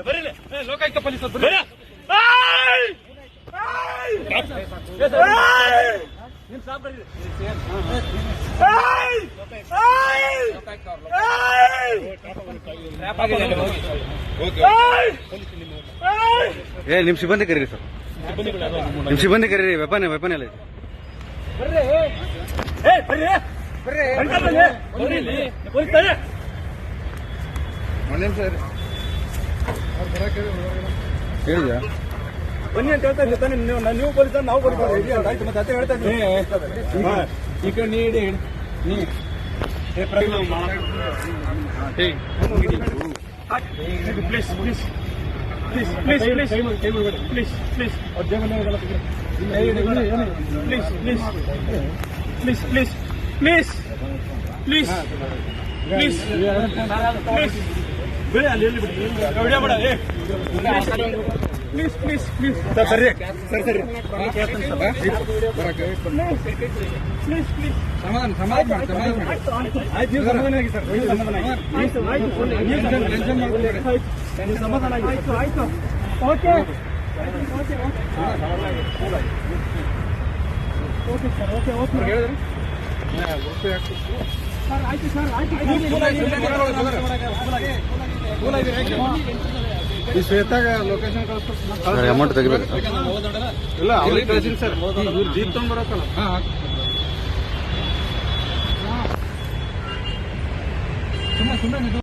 ಬರೀ ಲೋಕಾಯುಕ್ತ ಪೊಲೀಸ್ ನಿಮ್ ಸಾಬ್ ಬರ್ರಿ ನಿಮ್ ಸಿಬ್ಬಂದಿ ಕರೀರಿ ಸರ್, ನಿಮ್ ಸಿಬ್ಬಂದಿ ಕರೀರಿ. ವೆಪನ್ ಎಲ್ಲ ಇದೆ. ಹೇಳಿದ್ಯಾ ಬನ್ನಿ ಅಂತ ಹೇಳ್ತಾ ಇದ್ದಾನೆ. ನೀವು ಪೊಲೀಸ್ ನಾವು ಪೊಲೀಸ್ ಮತ್ತೆ ಅದೇ ಹೇಳ್ತಾ ಇದ್ದೀನಿ. ಈ ಕಡೆ ನೀಡಿ please please please please please please please please please please please please please ಬಿಡಿ ಅಲ್ಲಿ ಬಿಡಿ ವಿಡಿಯೋ ಮಾಡ ಪ್ಲೀಸ್ ಪ್ಲೀಸ್ ಪ್ಲೀಸ್ ಸರ್ ಸರಿ ಸರ್ ಸರಿ ಪ್ಲೀಸ್ ಪ್ಲೀಸ್ ಸಮಾಧಾನ ಆಯ್ತು ನೀವು ಸಮಾಧಾನ ಆಗಿ ಸರ್ ಸಮಾಧಾನ ಆಗಿ ಆಯ್ತು ಆಯ್ತು okay okay okay sir okay okay ಹೇಳಿದ್ರಿ ಸರ್ ಆಯ್ತು ಸರ್ ಆಯ್ತು ಈ ಶ್ವೇತಾಗ ಲೊಕೇಶನ್ ಕಳಿಸ್ತಾರೆ. ಅಮೌಂಟ್ ತೆಗಿಬೇಕು ಇಲ್ಲ ಅವ್ರಿಗೆ ಕಳಿಸಿಲ್ಲ ಸರ್. ಇವ್ರು ಜೀಪ್ ತಗೊಂಡ್ಬರತ್ತಲ್ಲ. ಸುಮ್ಮನೆ